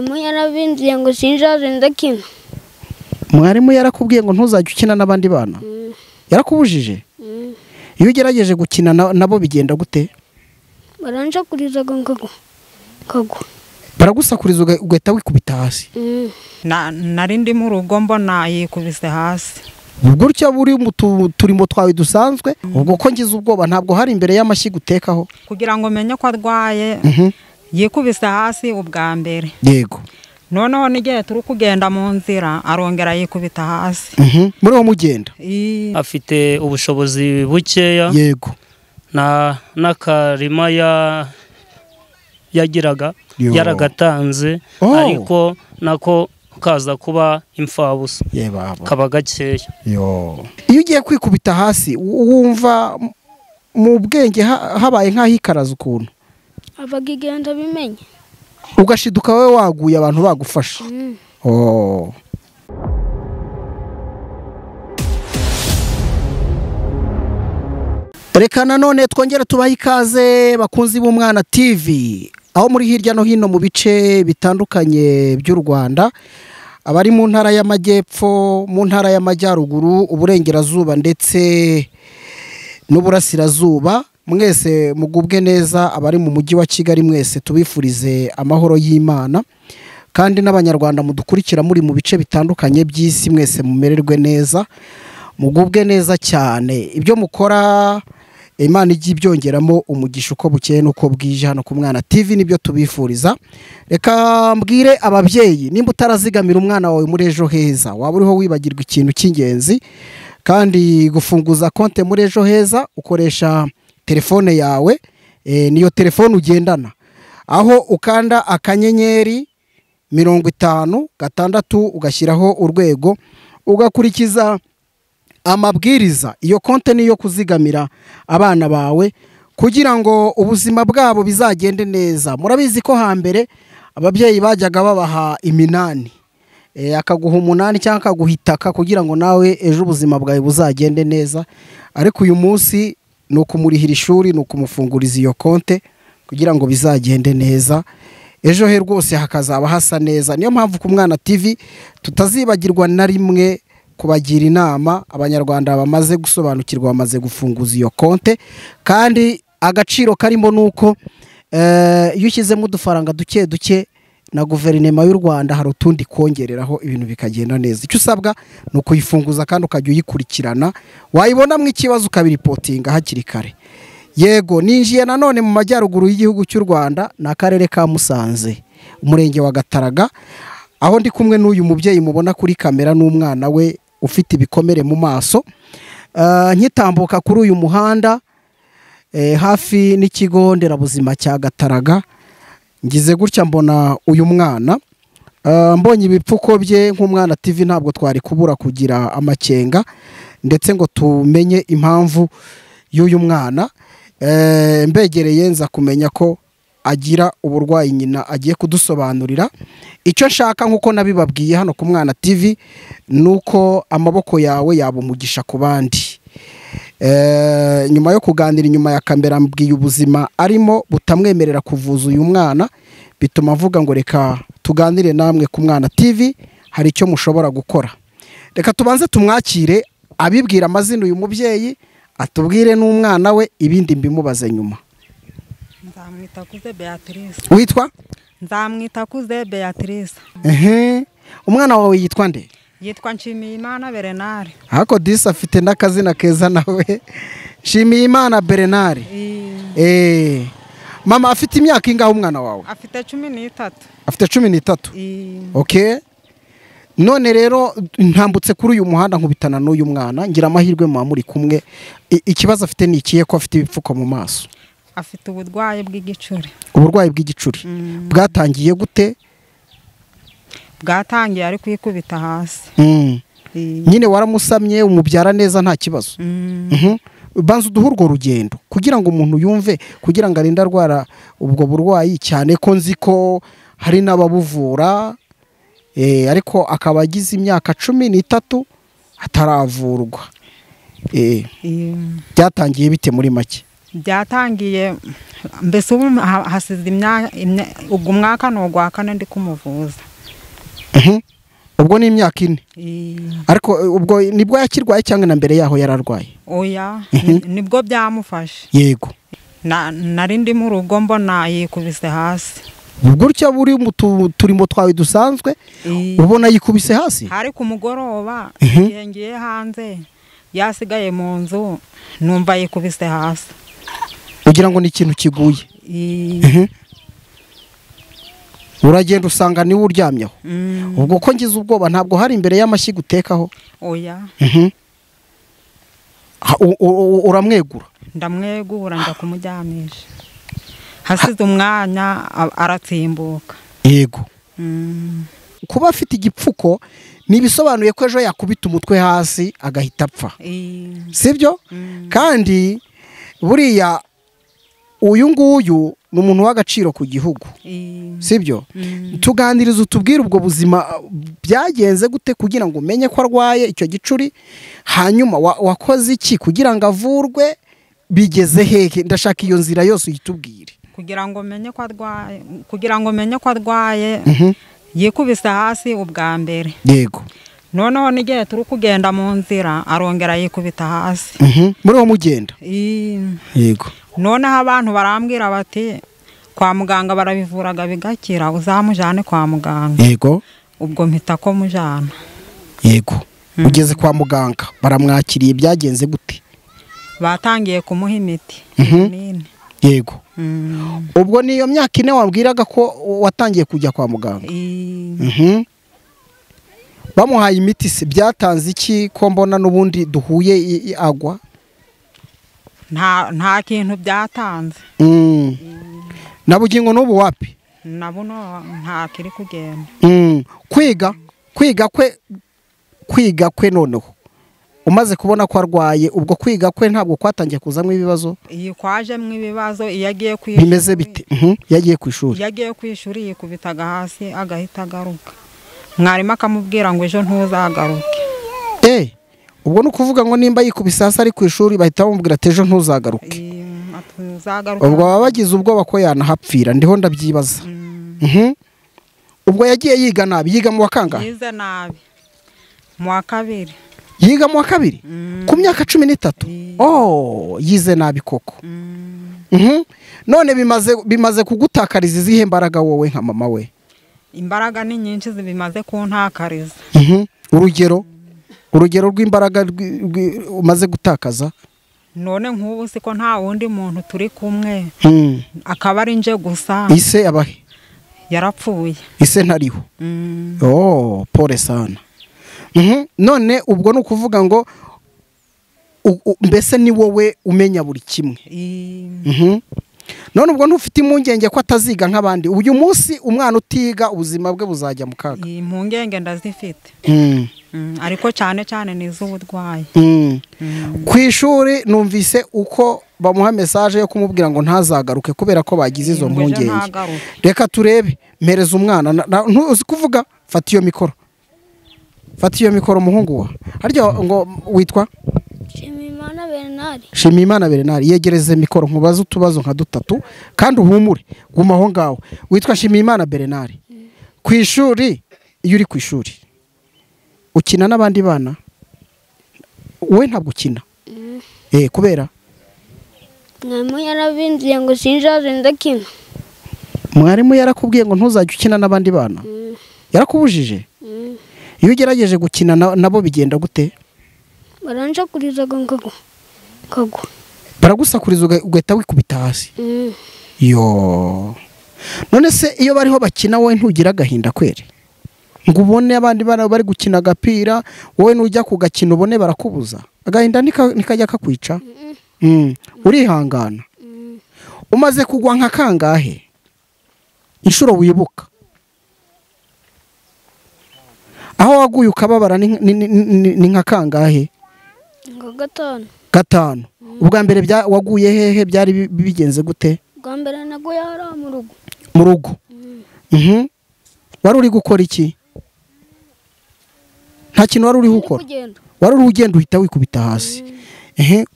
Yarabinziye ngo sinjaze ndakina. Mwarimu yarakubwiye ngo ntuzajye ukina n'abandi bana? Yarakubujije? Iyo ugerageje gukina nabo bigenda gute? Baranshakuriza kagwa. Baragusakuriza ugahita wikubita hasi? Nari ndi mu rugo mbona yikubise hasi. Ubwo utya buri mu turimo twawe dusanzwe, ubwo ko ngize ubwoba ntabwo hari imbere y'amashyi gutekaho kugira ngo menye ko arwaye. Yikubise hasi ubwa mbere. Yego. Noneho n'igihe turi kugenda mu nzira arongera yikubita hasi. Muri wo mugenda? Afite ubushobozi bukeya. Yego. N'akarima yagiraga yaragatanze, ariko nako kaza kuba imfabusa. Kaba gakeya. Iyo ugiye kwikubita hasi wumva mu bwenge habaye nk'ahikaraza ukuntu? Abagigenda bimenye. Ugashiduka wowe waguye abantu bagufasha. Reka nanone twongere tubaha ikaze bakunzi b'Umwana TV, aho muri hirya no hino mu bice bitandukanye by'u Rwanda, abari mu ntara y'Amajyepfo, mu ntara y'Amajyaruguru, uburengerazuba ndetse n'uburasirazuba. Mwese mugubwe neza, abari mu mujyi wa Kigali mwese tubifurize amahoro y'Imana, kandi n'abanyarwanda mudukurikira muri mu bice bitandukanye by'isi mwese mumererwe neza, mugubwe neza cyane. Ibyo mukora Imana ijye ibyongeramo umugisha uko bukeye nuko bwije hano ku Mwana TV, nibyo tubifuriza. Reka mbwire ababyeyi, nimba utarazigamira umwana wawe muri Ejo Heza, waba uriho wibagirwa ikintu cy'ingenzi, kandi gufunguza konte muri Ejo Heza ukoresha telefone yawe, niyo telefone ugendana, aho ukanda akanyenyeri 50 ugashyiraho urwego, ugakurikiza amabwiriza. Iyo konte niyo kuzigamira abana bawe kugira ngo ubuzima bwabo bizagende neza. Murabizi ko hambere ababyeyi bajyaga babaha iminani, akaguha umunani cyangwa akaguhitaka kugira ngo nawe ejo ubuzima bwawe buzagende neza, ariko uyu munsi ni ukumurihira ishuri, ni ukumufunguriza iyo konte kugira ngo bizagende neza, ejo he rwose hakazaba hasa neza. Niyo mpamvu ku Mwana TV tutazibagirwa na rimwe kubagira inama. Abanyarwanda bamaze gusobanukirwa, bamaze gufunguza iyo konte, kandi agaciro karimo nuko iyo ushyizemo udufaranga duke duke na guverinoma y'u Rwanda hari utundi kongereraho ibintu bikagenda neza. Icyo usabwa ni ukuyifunguza kandi ukajya uyikurikirana, wayibonamo ikibazo ukabiripotinga hakiri kare. Yego, ninjiye nanone mu majyaruguru y'igihugu cy'u Rwanda, ni akarere ka Musanze, umurenge wa Gataraga, aho ndi kumwe n'uyu mubyeyi mubona kuri kamera n'umwana we ufite ibikomere mu maso. Nkitambuka kuri uyu muhanda hafi n'ikigo nderabuzima cya Gataraga, ngize gutya mbona uyu mwana, mbonye ibipfuko bye nk'Umwana TV ntabwo twari kubura kugira amakenga ndetse ngo tumenye impamvu y'uyu mwana. Mbegereye nza kumenya ko agira uburwayi nyina agiye kudusobanurira. Icyo nshaka nk'uko nabibabwiye hano ku Mwana TV nuko amaboko yawe yaba umugisha ku bandi. Nyuma yo kuganira inyuma ya kamera mbwiye ubuzima arimo butamwemerera kuvuza uyu mwana, bituma avuga ngo reka tuganire namwe ku Mwana TV, hari icyo mushobora gukora. Reka tubanze tumwakire abibwira amazina uyu mubyeyi, atubwire n'umwana we, ibindi mbimubaze nyuma. Nzamwitakuze Beatrice. Witwa? Nzamwitakuze Beatrice. Umwana wawe yitwa nde? Yitwa Nshimiyimana Bernard. Hako disa afite n'akazina keza nawe, Nshimiyimana Bernard. Mama afite imyaka ingahe umwana wawe? Afite 13. Afite 13. Okay. None rero ntambutse kuri uyu muhanda nkubitana n'uyu mwana, ngira amahirwe mama muri kumwe. Ikibazo afite ni ikihe ko afite ibipfuko mu maso? Afite uburwayi bw'igicuri. Uburwayi bw'igicuri bwatangiye gute? Bwatangiye ari kwikubita hasi. Nyine waramusamye umubyara neza nta kibazo. Banza uduhe urwo rugendo kugira ngo umuntu yumve, kugira ngo arinde arwara ubwo burwayi, cyane ko nzi ko hari n'ababuvura, ariko akaba agize imyaka 13 ataravurwa. Byatangiye bite muri make? byatangiye mbese ubu hasize ubwo umwaka n'ugwa kane ndi kumuvuza. ubwo ni imyaka 4 ariko ubwo nibwo yakirwaye cyangwa na mbere yaho yararwaye? Oya, nibwo byamufashe. Yego. Nari ndi mu rugo mbona yikubise hasi. Gutya buri mu turimo twawe dusanzwe ubona yikubise hasi? Hari ku mugoroba ngiye hanze yasigaye mu nzu numva yikubise hasi. Ugira ngo ni ikintu kiguye? Uragenda usanga niwe uryamyeho? Ubwo ko ngize ubwoba ntabwo hari imbere y'amashyi gutekaho? Oya. Uramwegura? Ndamwegura ndakumujyamisha. Hasize umwanya aratsimbuka. Yego. Kuba afite igipfuko nibisobanuye ko ejo yakubita umutwe hasi agahita apfa. Sibyo? Kandi buriya uyu nguyu ni umuntu w'agaciro ku gihugu. Sibyo? Tuganiriza utubwire ubwo buzima byagenze gute kugira ngo umenye ko arwaye icyo gicuri, hanyuma wakoze iki kugira ngo avurwe, bigeze hehe? Ndashaka iyo nzira yose uyitubwire. Kugira ngo menye ko arwaye yikubise hasi ubwa mbere. Yego. Noneho n'igihe turi kugenda mu nzira arongera yikubita hasi. Muri wo mugenda? Yego. Noneho abantu barambwira bati kwa muganga barabivuraga bigakira, uzamujane kwa muganga. Yego. Ubwo mpita ko mujana. Yego. Ugeze kwa muganga baramwakiriye, byagenze gute? Batangiye kumuha imiti. Yego. Ubwo niyo myaka 4 wambwiraga ko watangiye kujya kwa muganga? Bamuhaye imiti se byatanze iki ko mbona n'ubundi duhuye agwa? Nta kintu byatanze. Nabugingo n'ubu wapi? Nabuno nta kiri kugenda. Kwiga kwe noneho umaze kubona ko arwaye, ubwo kwiga kwe ntabwo kwatangiye kuzamwe ibibazo? Iyi kwajemwe ibibazo iyagiye kwishuri. Bimeze bite? Yagiye ku ishuri. Yagiye ku ishuri yikubitaga hasi agahita agaruka. Mwarimu akamubwira ngo ejo ntuzagaruke. Ubwo nukuvuga ngo nimba yikubise hasi ari ku ishuri bahita bamubwira ati ejo ntuzagaruke. Ubwo baba bagize ubwoba ko yanahapfira, ndiho ndabyibaza. Ubwo yagiye yiga nabi, yiga mu wa kangahe? Yize nabi mu wa 2. Yiga mu wa 2 ku myaka 13? Yize nabi koko. None bimaze kugutakariza izihe mbaraga wowe nka mama we? Imbaraga ni nyinshi zibimaze kuntakariza. Urugero rw'imbaraga umaze gutakaza? None nk'ubu siko nta wundi muntu turi kumwe, akaba ari nje gusa. Ise abahe? Yarapfuye. Ise ntariho? Pole sana. None ubwo nukuvuga ngo mbese ni wowe umenya buri kimwe? None ubwo ntufite impungenge ko ataziga nk'abandi? Uyu munsi umwana utiga ubuzima bwe buzajya mu kaga? Impungenge ndazifite. Ariko cyane n'iz'uburwayi. Ku ishuri numvise uko bamuha message yo kumubwira ngo ntazagaruke kubera ko bagize izo mpungenge. Reka turebe, mpereza umwana ntuzi kuvuga, fata iyo mikoro muhungu wa. Harya ngo witwa? Shimimana Bernard. Yegereze mikoro nkubaza utubazo nka 3 kandi uhumure, guma aho ngaho. Witwa Shimimana Bernard. Ku ishuri, iyo uri ku ishuri ukina n'abandi bana? Wowe ntabwo ukina? Kubera mwarimu yarabinziye ngo sinjaze ndakina. Mwarimu yarakubwiye ngo ntuzajye ukina n'abandi bana? Yarakubujije? Iyo ugerageje gukina nabo bigenda gute? Baranshakuriza kagwa. Baragusakuriza ugahita wikubita hasi? None se iyo bariho bakina wowe ntugira agahinda kwere? Ngo ubone abandi bana bari gukina agapira, wowe nujya kugakina ubone barakubuza? Agahinda nikajya kakwica? Urihangana? Umaze kugwa nka kangahe inshuro wibuka? Aho waguye ukababara ni nka kangahe? 5. Ubwa mbere waguye hehe, byari bigenze gute? Ubwa mbere naguye hari mu rugo. Wari uri gukora iki? Nta kintu wari uri gukora? Wari uri ugenda uhita wikubita hasi.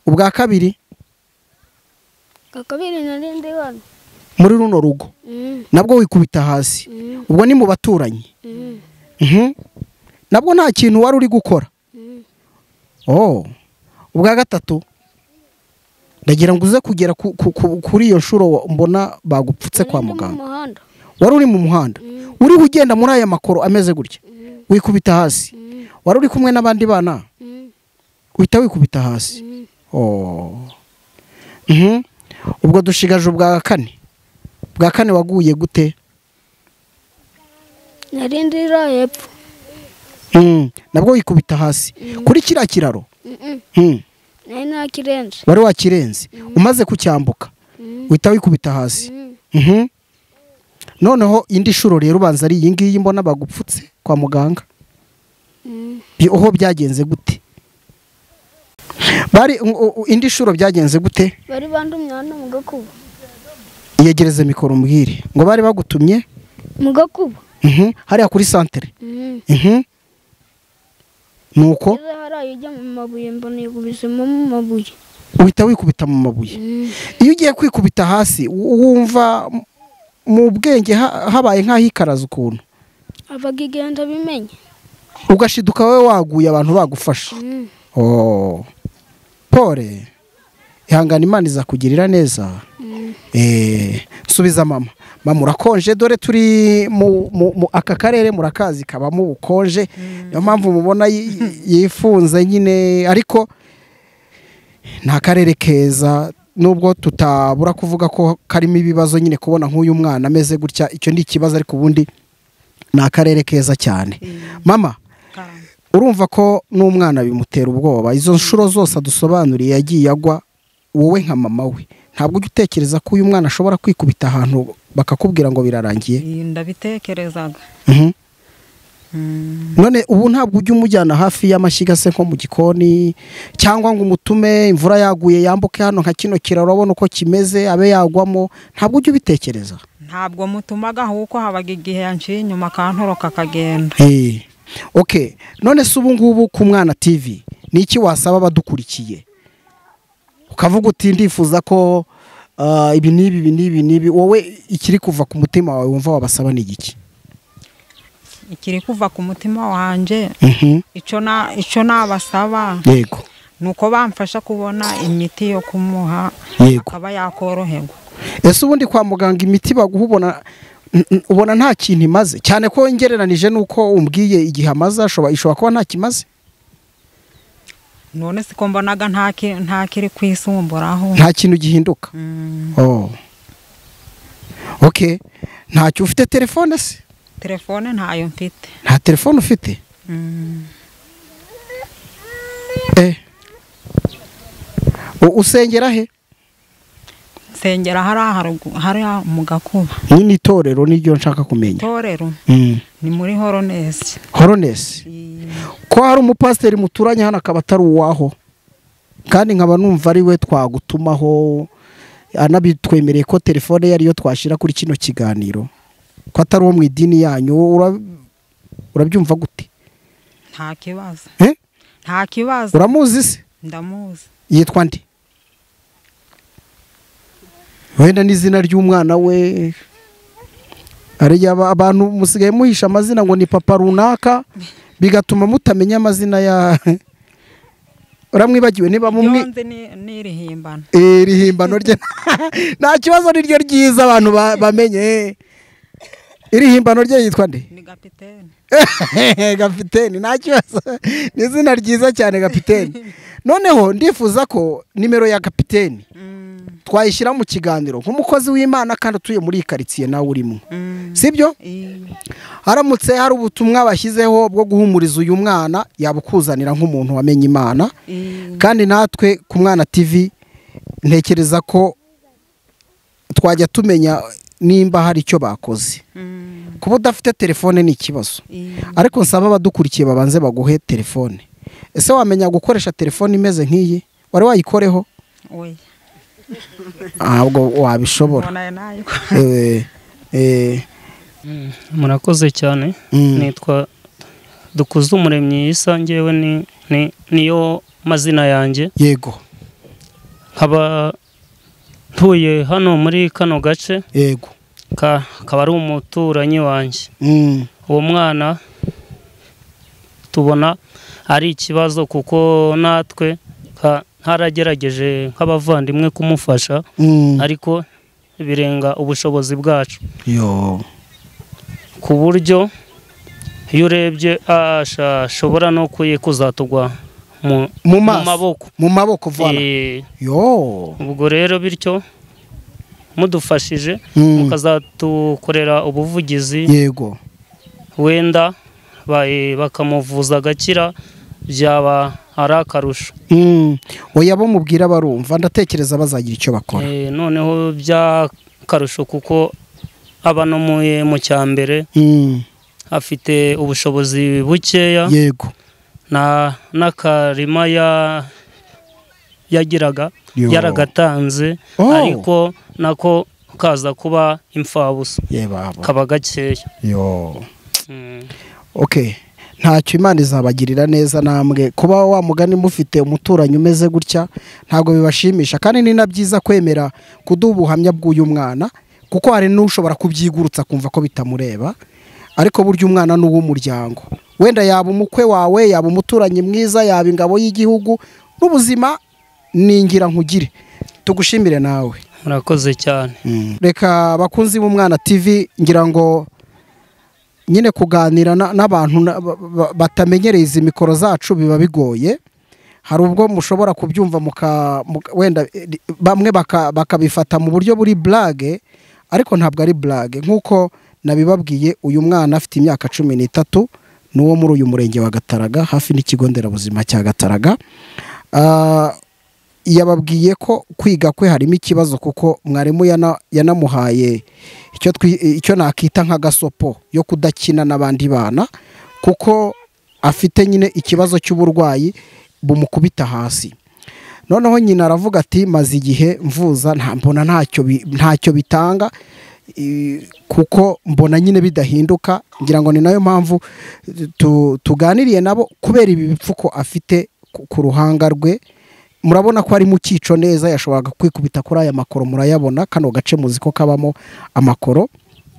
Ubwa kabiri? Kakabiri narindi hano. Muri runo rugo. Nabwo wikubita hasi. Ubwo ni mu baturanyi. Nabwo nta kintu wari uri gukora. Ubwa gatatu ndagira ngo uze kugera kuri iyo nshuro mbona bagupfutse kwa muganga. Wari uri mu muhanda. Uri ugenda muri aya makoro ameze gutya. Wikubita hasi. Wari uri kumwe n'abandi bana. Uhita wikubita hasi. Ubwo dushigaje ubwa kane. Bwa kane waguye gute? Narindira hepfo. Nabwo wikubita hasi. Kuri kiriya kiraro? Nari nakirenze. Wari wakirenze. Umaze kucyambuka. Uhita wikubita hasi. Noneho indi shuro rero ubanza ari iyi ngiyi mbona bagupfutse kwa muganga. Oho byagenze gute? Bari indi shuro byagenze gute? Bari bandumye hano mu Gakuba. Yegereze mikoro mbwire. Ngo bari bagutumye mu Gakuba. Hariya kuri santere. Nuko haraye ujya mu mabuye mbona yikubisemo mu mabuye. Uhita wikubita mu mabuye. Iyo ugiye kwikubita hasi wumva mu bwenge habaye nk'ahikaraza ukuntu. Abagigenda bimenye. Ugashiduka wowe waguye abantu bagufasha. Pole. Ihangana Imana izakugirira neza. Subiza mama. Mama urakonje dore turi mu aka karere murakazi kabamo ubukonje. Niyo mpamvu mubona yifunze nyine ariko nta karere keza nubwo tutabura kuvuga ko karimo ibibazo nyine kubona nk'uyu mwana ameze gutya icyo ndi ikibazo ariko ubundi ni akarere keza cyane. Mama urumva ko n'umwana bimutera ubwoba izo nshuro zose adusobanuriye yagiye agwa wowe nka mama we ntabwo ujya utekereza ko uyu mwana ashobora kwikubita ahantu bakakubwira ngo birarangiye? Ndabitekerezaga. None ubu ntabwo ujya umujyana hafi y'amashyiga se nko mu gikoni cyangwa ngo umutume imvura yaguye yambuke hano nka kino kiraro urabona uko kimeze abe yagwamo ntabwo ujya ubitekereza? Ntabwo mutumaga ahubwo habaga igihe yanciye inyuma akantoroka akagenda. Okay, none se ubu ngubu ku Mwana TV ni iki wasaba abadukurikiye ukavuga uti ndifuza ko ibi nibi wowe ikiri kuva ku mutima wawe wumva wabasaba ni igiki? Ikiri kuva ku mutima wanje ico nabasaba yego nuko bamfasha kubona imiti yo kumuha akaba yakoroherwa. Ese ubundi kwa muganga imiti baguhubona ubona nta kintu imaze cyane ko ngereranije nuko umbwiye igihe amaze ishobora kuba nta kimaze? None siko mbonaga nta kiri kwisumburaho nta kintu gihinduka. Okay, ntacyo ufite telefone se? Telefone ntayo mfite. Nta telefone ufite? Usengera he? Sengera hari mu Gakuba. Ni itorero niryo nshaka kumenya. Itorero ni muri Horonesi. Horonesi? Ko hari umupasiteri muturanye hano akaba atari uwaho kandi nkaba numva ari we twagutumaho anabitwemereye ko telefone yariyo twashira kuri kino kiganiro ko atari uwo mu idini yanyu urabyumva gute? Nta kibazo. Nta kibazo. Uramuzi se? Ndamuzi. Yitwa nde? Wenda n'izina ry'umwana we ari abantu musigaye muhisha amazina ngo ni papa runaka bigatuma mutamenya amazina ya uramwibagiwe niba yonze ni rihimbano. Rihimbano rye nta kibazo niryo ryiza abantu bamenye. Irihimbano rye yitwa nde? Ni Gapiteni. Gapiteni nta kibazo ni izina ryiza cyane Gapiteni. Noneho ndifuza ko nimero ya Gapiteni twayishyira mu kiganiro nk'umukozi w'Imana kandi utuye muri karitsiye nawe urimo. Sibyo? Haramutse hari ubutumwa bashyizeho bwo guhumuriza uyu mwana yabukuzanira nk'umuntu wamenye Imana. Kandi natwe ku Mwana TV ntekereza ko twajya tumenya nimba hari icyo bakoze. Kuba udafite telefone ni ikibazo ariko nsaba abadukurikiye babanze baguhe telefone. Ese wamenya gukoresha telefone imeze nk'iyi? Wari wayikoreho? Ahubwo wabishobora. Murakoze cyane. Nitwa Dukuzumuremyi Isa ngewe niyo mazina yanjye. Yego. ntuye hano muri kano gace yego akaba ari umuturanyi wanjye. Uwo mwana tubona ari ikibazo kuko natwe haragerageje nk'abavandimwe kumufasha ariko birenga ubushobozi bwacu, ku buryo iyo urebye ashobora no kuzatugwa mu maboko ubwo rero bityo mudufashije mukazatukorera ubuvugizi yego wenda bakamuvuza agakira byaba ari akarusho. oya bo mubwira barumva, ndatekereza bazagira icyo bakora. Noneho by'akarusho kuko aba no mu cyambere afite ubushobozi bukeya yego n'akarima yagiraga yaragatanze ariko nako kaza kuba imfabusa kaba gakeya. okay, ntacyo Imana izabagirira neza namwe kuba wa mugani mufite umuturanyi umeze gutya ntabwo bibashimisha, kandi ni na byiza kwemera kuduha ubuhamya bw'uyu mwana kuko hari n'ushobora kubyigurutsa kumva ko bitamureba, ariko burya umwana n'uw'umuryango, wenda yaba umukwe wawe, yaba umuturanyi mwiza, yaba ingabo y'igihugu, n'ubuzima ningira nkugire. Tugushimire nawe, murakoze cyane. Reka bakunzi b'Umwana TV, ngira ngo nyine kuganira n'abantu batamenyereye izi mikoro zacu biba bigoye. Hari ubwo mushobora kubyumva wenda bamwe bakabifata mu buryo buri blague, ariko ntabwo ari blague. Nk'uko nabibabwiye, uyu mwana afite imyaka 13, n'uwo muri uyu murenge wa Gataraga hafi n'ikigo nderabuzima cya Gataraga. Yababwiye ko kwiga kwe harimo ikibazo kuko mwarimu yanamuhaye icyo nakita nk'agasopo yo kudakina n'abandi bana kuko afite nyine ikibazo cy'uburwayi bumukubita hasi. Noneho nyina aravuga ati maze igihe mvuza mbona ntacyo bitanga kuko mbona nyine bidahinduka, ngira ngo ni nayo mpamvu tuganiriye nabo kubera ibi bipfuko afite ku ruhanga rwe. Murabona ko ari mu cyico neza, yashoboraga kwikubita kuri aya makoro, murayabona kano gace muzi ko kabamo amakoro,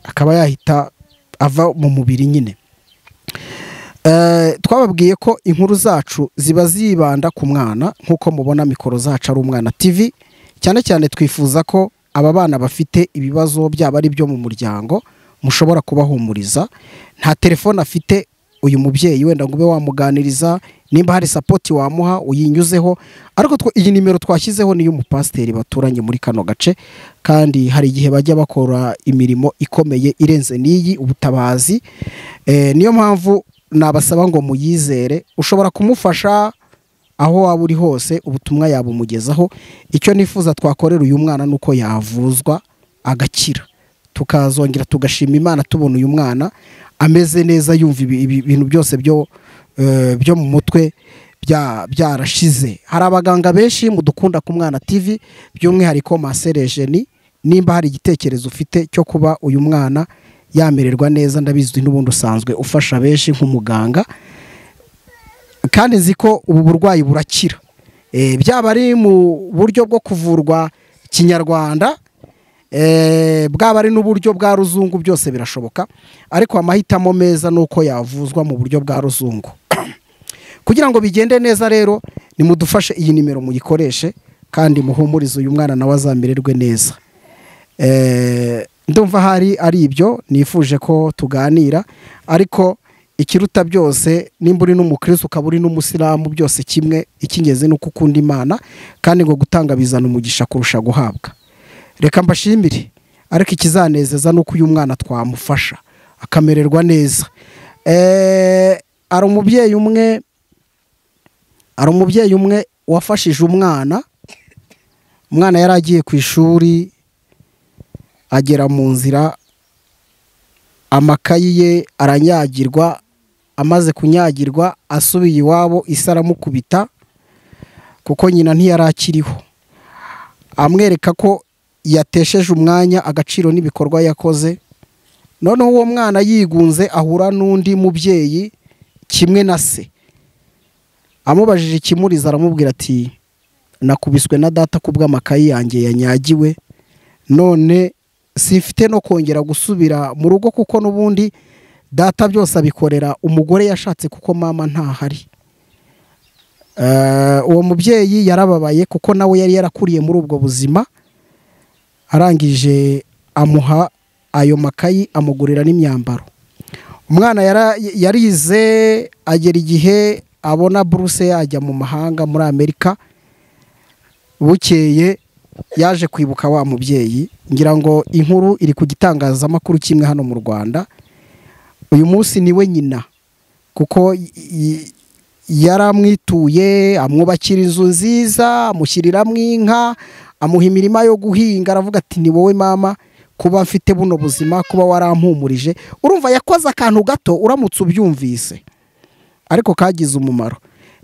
akaba yahita ava mu mubiri nyine. Twababwiye ko inkuru zacu ziba zibanda ku mwana, nk'uko mubona mikoro zacu ari Umwana TV, cyane cyane twifuza ko aba bana bafite ibibazo byaba ari byo mu muryango mushobora kubahumuriza. Nta telefone afite uyu mubyeyi wenda ngo ube wamuganiriza, nimba hari support wamuha uyinyuzeho, ariko iyi nimero twashyizeho ni y'umupasiteri baturanye muri kano gace, kandi hari igihe bajya bakora imirimo ikomeye irenze n'iyi ubutabazi. Niyo mpamvu nabasaba ngo muyizere, ushobora kumufasha aho waba uri hose, ubutumwa yabumugezaho. Icyo nifuza twakorera uyu mwana nuko yavuzwa agakira, tukazongera tugashima Imana tubona uyu mwana ameze neza, yumva ibintu byose byo mu mutwe byarashize. Hari abaganga benshi mudukunda ku Mwana TV, by'umwihariko Maserejeni, nimba hari igitekerezo ufite cyo kuba uyu mwana yamererwa neza, ndabizi n'ubundi usanzwe ufasha benshi nk'umuganga, kandi nzi ko ubu burwayi burakira, byaba ari mu buryo bwo kuvurwa kinyarwanda, bwaba ari n'uburyo bwa ruzungu, byose birashoboka, ariko amahitamo meza nuko yavuzwa mu buryo bwa ruzungu. Kugira ngo bigende neza rero, nimudufashe iyi nimero muyikoreshe, kandi muhumurize uyu mwana nawe azamererwe neza. Ndumva hari ari ibyo nifuje ko tuganira, ariko ikiruta byose, nimba uri n'umukristo ukaba uri n'umusilamu, byose kimwe, icy'ingenzi nuko ukunda Imana, kandi ngo gutanga bizana umugisha kurusha guhabwa. Reka mbashimire, ariko ikizanezeza nuko uyu mwana twamufasha akamererwa neza. Ari umubyeyi umwe wafashije umwana yari agiye ku ishuri, agera mu nzira, amakayi ye aranyagirwa, amaze kunyagirwa asubiye iwabo, isi aramukubita kuko nyina ntiyari akiriho, amwereka ko yatesheje umwanya, agaciro n'ibikorwa yakoze. Noneho uwo mwana yigunze ahura n'undi mubyeyi kimwe na se, amubajije ikimuriza, aramubwira ati nakubiswe na data kubw'amakayi yanjye yanyagiwe, none simfite no kongera gusubira mu rugo kuko n'ubundi data byose abikorera umugore yashatse kuko mama ntahari. Uwo mubyeyi yarababaye kuko nawe yari yarakuriye muri ubwo buzima, arangije amuha ayo makayi amugurira n'imyambaro. Umwana yarize agera igihe abona buruse ajya mu mahanga muri Amerika. Bukeye yaje kwibuka wa mubyeyi, ngira ngo inkuru iri ku gitangazamakuru kimwe hano mu Rwanda. Uyu munsi niwe nyina kuko yaramwituye, amwubakira inzu nziza, amushyiriramo inka, amuha imirima yo guhinga, aravuga ati ni wowe mama kuba mfite buno buzima, kuba warampumurije. Urumva yakoze akantu gato uramutse ubyumvise, ariko kagize umumaro.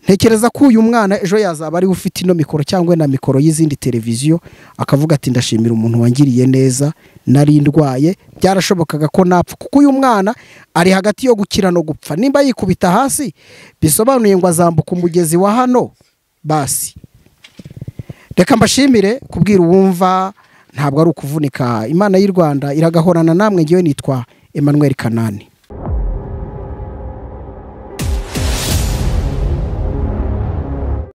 Ntekereza ko uyu mwana ejo yazaba ari ufite ino mikoro cyangwa na mikoro y'izindi televiziyo, akavuga ati ndashimira umuntu wangiriye neza, nari ndwaye, byarashobokaga ko napfa. Kuko uyu mwana ari hagati yo gukira no gupfa. Nimba yikubita hasi bisobanuye ngo azambuka umugezi wa hano basi. Reka mbashimire kubwira uwumva ntabwo ari ukuvunika. Imana y'u Rwanda iragahorana namwe. Ngewe nitwa Emmanuel Kanani.